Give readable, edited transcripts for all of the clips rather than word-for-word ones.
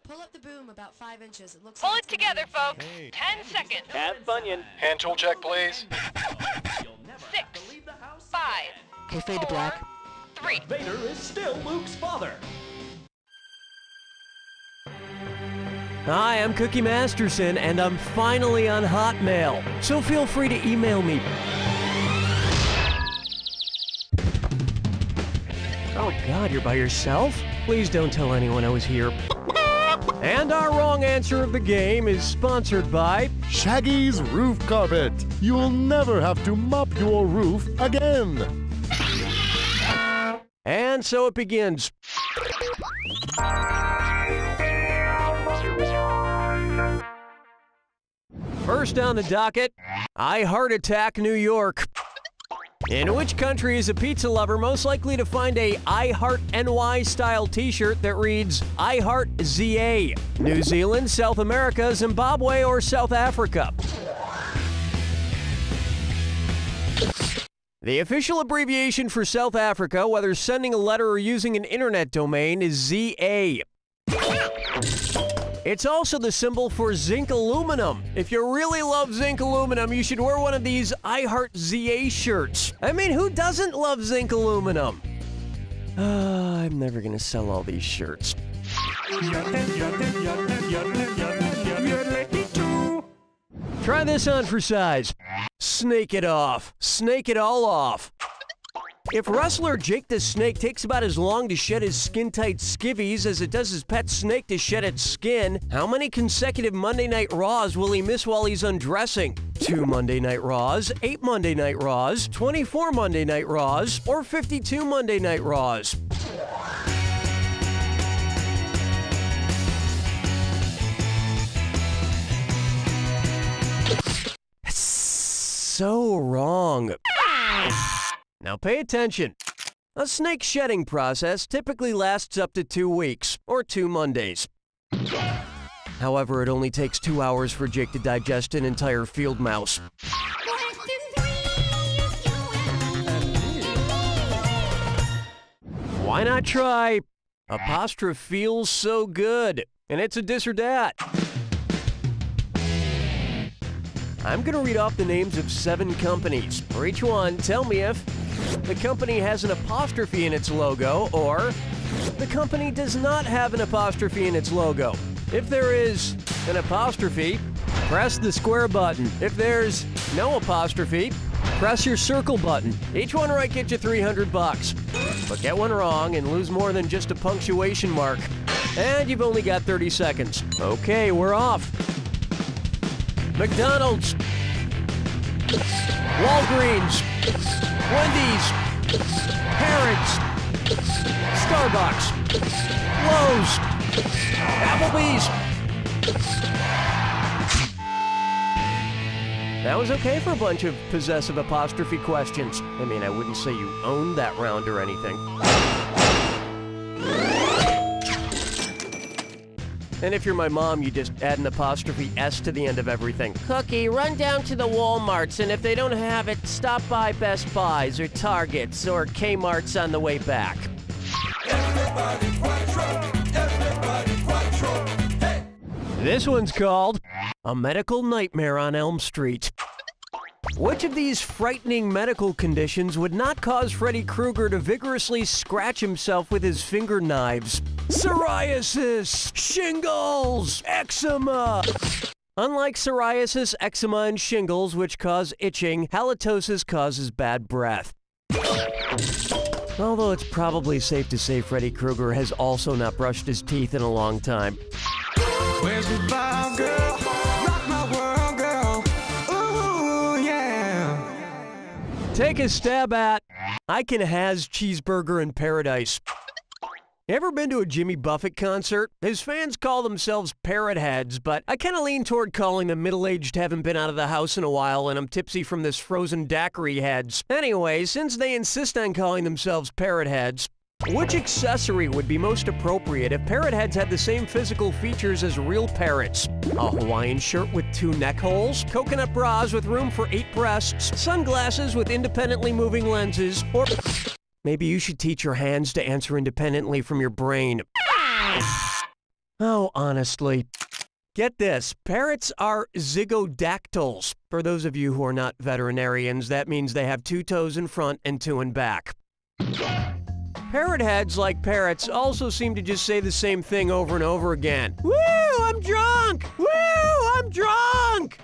Pull up the boom about 5 inches. It looks Pull like it together, folks. Hey. 10 seconds. Cat Bunyan. Hand tool check, please. 6, 5, Okay, fade to black. 3. Vader is still Luke's father. Hi, I'm Cookie Masterson, and I'm finally on Hotmail, so feel free to email me. Oh God, you're by yourself? Please don't tell anyone I was here. And our wrong answer of the game is sponsored by Shaggy's Roof Carpet. You'll never have to mop your roof again. And so it begins. First on the docket, I Heart Attack New York. In which country is a pizza lover most likely to find a I Heart NY style t-shirt that reads I Heart ZA? New Zealand, South America, Zimbabwe, or South Africa? The official abbreviation for South Africa, whether sending a letter or using an internet domain, is ZA. It's also the symbol for zinc aluminum. If you really love zinc aluminum, you should wear one of these I Heart ZA shirts. I mean, who doesn't love zinc aluminum? I'm never gonna sell all these shirts. Try this on for size. Snake it off. Snake it all off. If wrestler Jake the Snake takes about as long to shed his skin-tight skivvies as it does his pet snake to shed its skin, how many consecutive Monday Night Raws will he miss while he's undressing? 2 Monday Night Raws, 8 Monday Night Raws, 24 Monday Night Raws, or 52 Monday Night Raws? So wrong. Now pay attention. A snake shedding process typically lasts up to 2 weeks, or 2 Mondays. However, it only takes 2 hours for Jake to digest an entire field mouse. Why not try apostrophe feels so good? And it's a this or that. I'm gonna read off the names of 7 companies. For each one, tell me if the company has an apostrophe in its logo, or the company does not have an apostrophe in its logo. If there is an apostrophe, press the square button. If there's no apostrophe, press your circle button. Each one right gets you $300. But get one wrong and lose more than just a punctuation mark. And you've only got 30 seconds. Okay, we're off. McDonald's, Walgreens, Wendy's, Harrods, Starbucks, Lowe's, Applebee's. That was okay for a bunch of possessive apostrophe questions. I mean, I wouldn't say you owned that round or anything. And if you're my mom, you just add an apostrophe S to the end of everything. Cookie, run down to the Walmarts, and if they don't have it, stop by Best Buys or Targets or Kmart's on the way back. Everybody quattro, hey! This one's called A Medical Nightmare on Elm Street. Which of these frightening medical conditions would not cause Freddy Krueger to vigorously scratch himself with his finger knives? Psoriasis, shingles, eczema. Unlike psoriasis, eczema, and shingles, which cause itching, halitosis causes bad breath. Although it's probably safe to say Freddy Krueger has also not brushed his teeth in a long time. Where's the vibe, girl? Rock my world, girl. Ooh, yeah. Take a stab at I Can Has Cheeseburger in Paradise. Ever been to a Jimmy Buffett concert? His fans call themselves parrot heads, but I kind of lean toward calling them middle-aged, haven't been out of the house in a while, and I'm tipsy from this frozen daiquiri heads. Anyway, since they insist on calling themselves parrot heads, which accessory would be most appropriate if parrot heads had the same physical features as real parrots? A Hawaiian shirt with 2 neck holes, coconut bras with room for 8 breasts, sunglasses with independently moving lenses, or maybe you should teach your hands to answer independently from your brain. Oh, honestly. Get this, parrots are zygodactyls. For those of you who are not veterinarians, that means they have 2 toes in front and 2 in back. Parrot heads, like parrots, also seem to just say the same thing over and over again. Woo, I'm drunk! Woo, I'm drunk!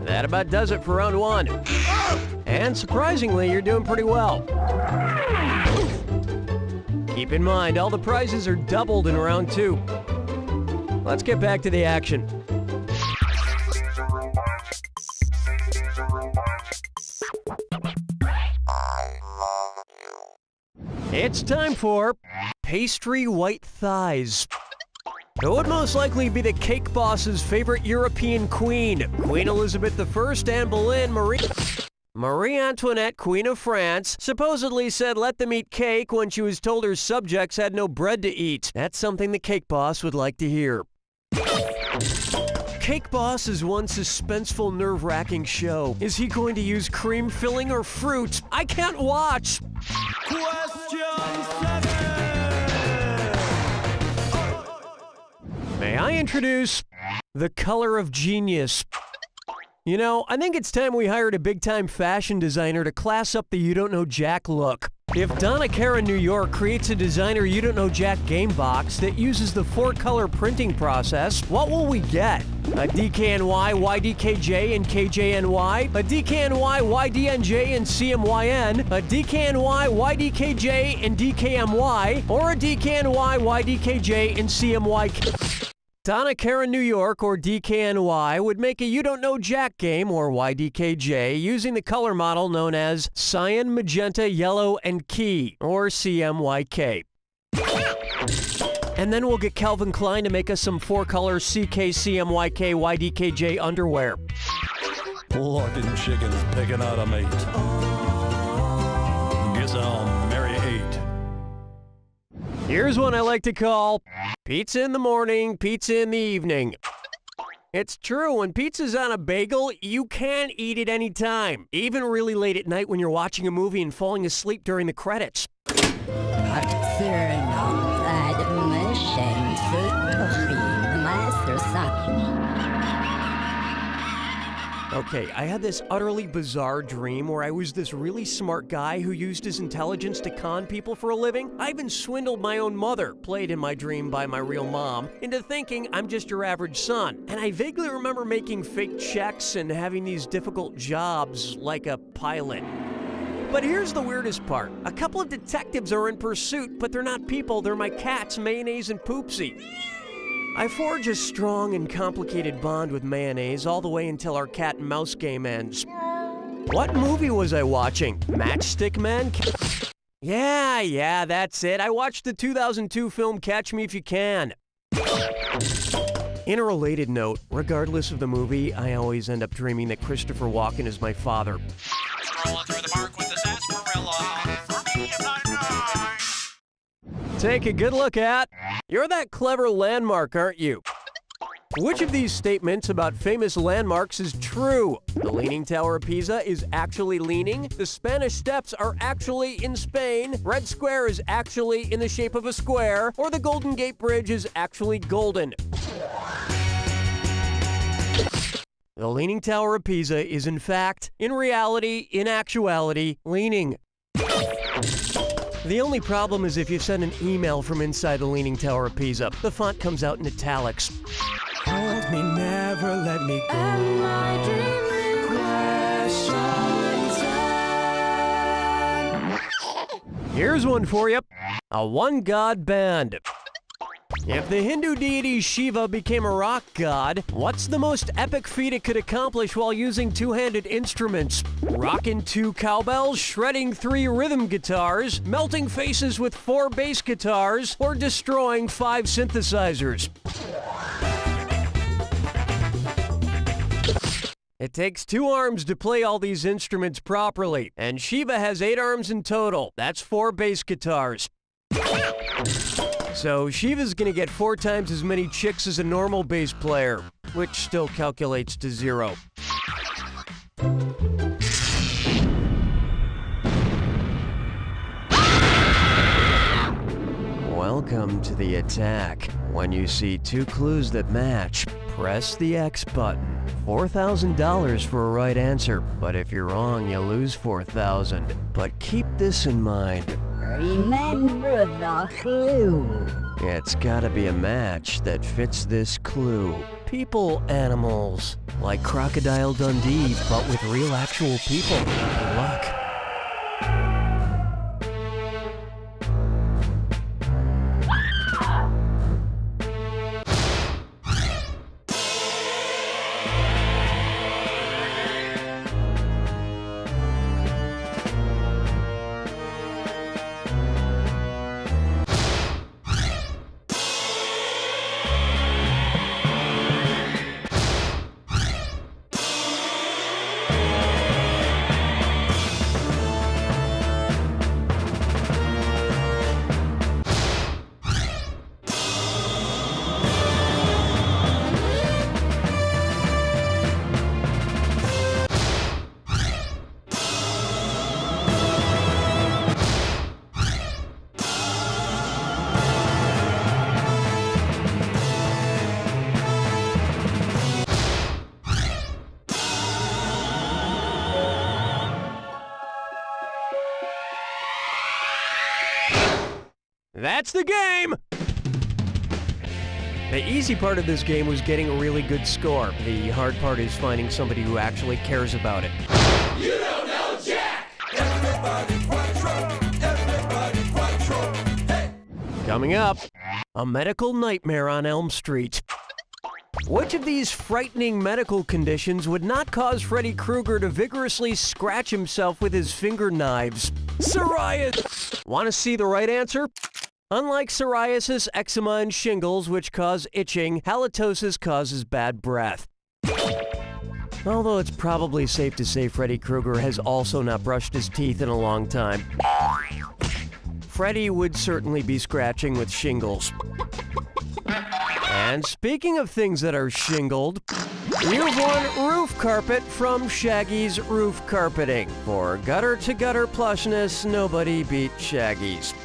That about does it for round 1. And surprisingly, you're doing pretty well. Keep in mind, all the prizes are doubled in round 2. Let's get back to the action. It's time for pastry white thighs. Who would most likely be the cake boss's favorite European queen? Queen Elizabeth I, Anne Boleyn, Marie Antoinette, Queen of France, supposedly said let them eat cake when she was told her subjects had no bread to eat. That's something the cake boss would like to hear. Cake Boss is one suspenseful, nerve-wracking show. Is he going to use cream filling or fruit? I can't watch! Question 7. May I introduce the color of genius? You know, I think it's time we hired a big-time fashion designer to class up the You Don't Know Jack look. If Donna Karen New York creates a designer You Don't Know Jack game box that uses the 4-color printing process, what will we get? A DKNY, YDKJ, and KJNY, a DKNY, YDNJ, and CMYN, a DKNY, YDKJ, and DKMY, or a DKNY, YDKJ, and CMYK. Donna Karen New York, or DKNY, would make a You Don't Know Jack game, or YDKJ, using the color model known as Cyan, Magenta, Yellow, and Key, or CMYK. And then we'll get Calvin Klein to make us some 4-color CK, CMYK, YDKJ underwear. Plucking chickens, picking out a mate. Guess I'll marry 8. Here's one I like to call pizza in the morning, pizza in the evening. It's true, when pizza's on a bagel, you can eat it anytime, even really late at night when you're watching a movie and falling asleep during the credits. Okay, I had this utterly bizarre dream where I was this really smart guy who used his intelligence to con people for a living. I even swindled my own mother, played in my dream by my real mom, into thinking I'm just your average son. And I vaguely remember making fake checks and having these difficult jobs like a pilot. But here's the weirdest part. A couple of detectives are in pursuit, but they're not people, they're my cats, Mayonnaise and Poopsie. I forge a strong and complicated bond with Mayonnaise all the way until our cat and mouse game ends. What movie was I watching? Matchstick Men? Yeah, that's it. I watched the 2002 film Catch Me If You Can. In a related note, regardless of the movie, I always end up dreaming that Christopher Walken is my father. Strolling through the park with the sarsaparilla. For me, if not mine. Take a good look at. You're that clever landmark, aren't you? Which of these statements about famous landmarks is true? The Leaning Tower of Pisa is actually leaning. The Spanish Steps are actually in Spain. Red Square is actually in the shape of a square. Or the Golden Gate Bridge is actually golden. The Leaning Tower of Pisa is in fact, in reality, in actuality, leaning. The only problem is if you send an email from inside the Leaning Tower of Pisa, the font comes out in italics. Hold me, never let me go. Here's one for you. A one-god band. If the Hindu deity Shiva became a rock god, what's the most epic feat it could accomplish while using two-handed instruments? Rocking 2 cowbells, shredding 3 rhythm guitars, melting faces with 4 bass guitars, or destroying 5 synthesizers? It takes 2 arms to play all these instruments properly, and Shiva has 8 arms in total. That's 4 bass guitars. So Shiva's gonna get 4 times as many chicks as a normal bass player, which still calculates to 0. Welcome to the attack. When you see two clues that match, press the X button. $4,000 for a right answer, but if you're wrong, you lose $4,000. But keep this in mind. Remember the clue. It's gotta be a match that fits this clue. People animals. Like Crocodile Dundee, but with real actual people. Good luck. That's the game! The easy part of this game was getting a really good score. The hard part is finding somebody who actually cares about it. You don't know Jack! Everybody quattro, hey! Coming up, a medical nightmare on Elm Street. Which of these frightening medical conditions would not cause Freddy Krueger to vigorously scratch himself with his finger knives? Psoriasis! Want to see the right answer? Unlike psoriasis, eczema, and shingles, which cause itching, halitosis causes bad breath. Although it's probably safe to say Freddy Krueger has also not brushed his teeth in a long time. Freddy would certainly be scratching with shingles. And speaking of things that are shingled, you've won roof carpet from Shaggy's Roof Carpeting. For gutter-to-gutter plushness, nobody beat Shaggy's.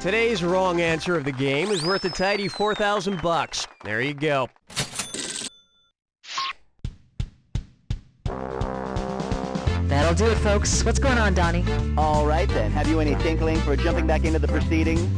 Today's wrong answer of the game is worth a tidy $4,000. There you go. That'll do it, folks. What's going on, Donnie? All right, then. Have you any tinkling for jumping back into the proceeding?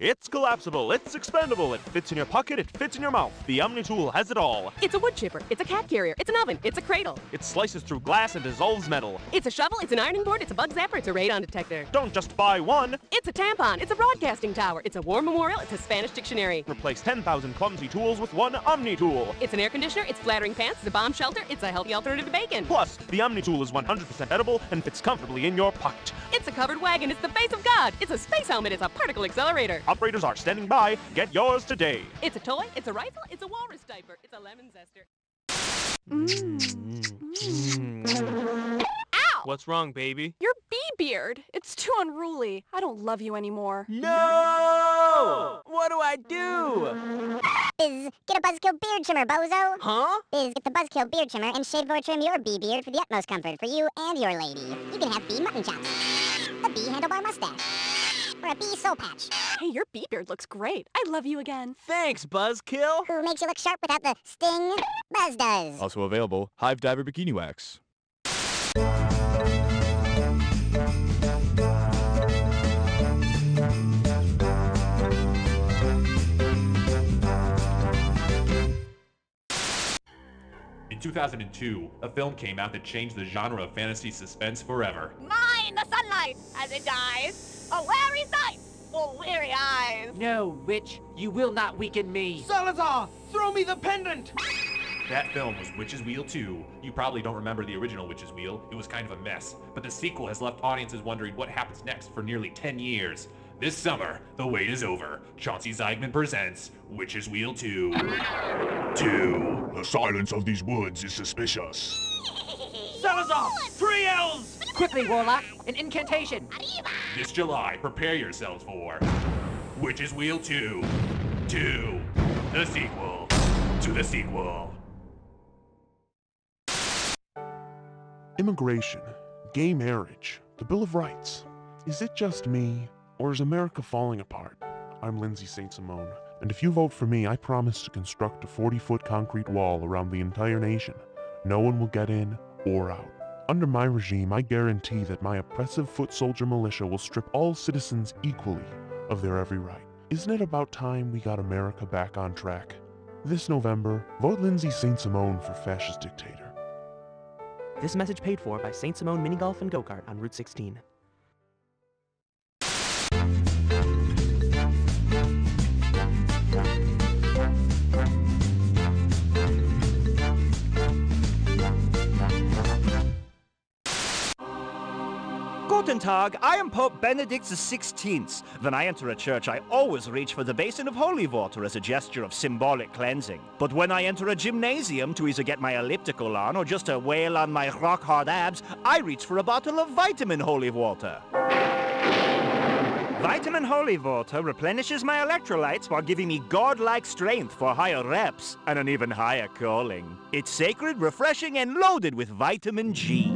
It's collapsible, it's expendable, it fits in your pocket, it fits in your mouth. The Omni Tool has it all. It's a wood chipper, it's a cat carrier, it's an oven, it's a cradle. It slices through glass and dissolves metal. It's a shovel, it's an ironing board, it's a bug zapper, it's a radon detector. Don't just buy one. It's a tampon, it's a broadcasting tower, it's a war memorial, it's a Spanish dictionary. Replace 10,000 clumsy tools with one Omni Tool. It's an air conditioner, it's flattering pants, it's a bomb shelter, it's a healthy alternative to bacon. Plus, the Omni Tool is 100% edible and fits comfortably in your pocket. It's a covered wagon, it's the face of God, it's a space helmet, it's a particle accelerator. Operators are standing by. Get yours today. It's a toy, it's a rifle, it's a walrus diaper, it's a lemon zester. Ow! What's wrong, baby? Your bee-beard. It's too unruly. I don't love you anymore. No! What do I do? Biz, get a Buzzkill beard trimmer, bozo. Huh? Biz, get the Buzzkill beard trimmer and shave or trim your bee beard for the utmost comfort for you and your lady. You can have bee mutton chops, a bee handlebar mustache, or a bee soul patch. Hey, your bee beard looks great. I love you again. Thanks, Buzzkill. Who makes you look sharp without the sting? Buzz does. Also available, Hive Diver Bikini Wax. In 2002, a film came out that changed the genre of fantasy suspense forever. Mine the sunlight as it dies. A wary sight for weary eyes. No, witch, you will not weaken me. Salazar, throw me the pendant! That film was Witch's Wheel 2. You probably don't remember the original Witch's Wheel. It was kind of a mess. But the sequel has left audiences wondering what happens next for nearly 10 years. This summer, the wait is over. Chauncey Zeigman presents Witch's Wheel 2. 2. The silence of these woods is suspicious. Salazar, 3 L's! Quickly, Warlock, an incantation. This July, prepare yourselves for Witch's Wheel 2. 2. The sequel to the sequel. Immigration, gay marriage, the Bill of Rights. Is it just me, or is America falling apart? I'm Lindsay St. Simone, and if you vote for me, I promise to construct a 40-foot concrete wall around the entire nation. No one will get in or out. Under my regime, I guarantee that my oppressive foot soldier militia will strip all citizens equally of their every right. Isn't it about time we got America back on track? This November, vote Lindsay St. Simone for fascist dictator. This message paid for by St. Simone Mini Golf and Go-Kart on Route 16. Guten Tag, I am Pope Benedict XVI. When I enter a church, I always reach for the basin of holy water as a gesture of symbolic cleansing. But when I enter a gymnasium to either get my elliptical on or just to wail on my rock-hard abs, I reach for a bottle of vitamin holy water. Vitamin holy water replenishes my electrolytes while giving me godlike strength for higher reps and an even higher calling. It's sacred, refreshing, and loaded with vitamin G.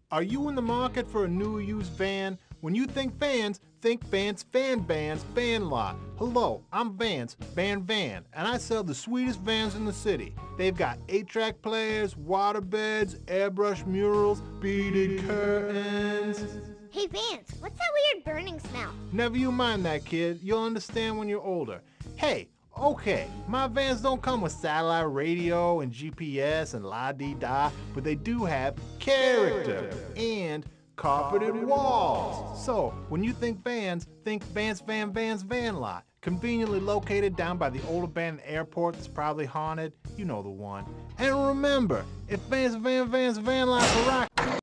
Are you in the market for a new used van? When you think Vans Fan Bands Van Lot. Hello, I'm Vans Van, and I sell the sweetest vans in the city. They've got 8-track players, water beds, airbrush murals, beaded curtains. Hey Vance, what's that weird burning smell? Never you mind that, kid. You'll understand when you're older. Hey, okay, my vans don't come with satellite radio and GPS and la-dee-da, but they do have character and carpeted walls. So, when you think Vans Van Lot. Conveniently located down by the old abandoned airport that's probably haunted. You know the one. And remember, if Vans Van Lot's a rock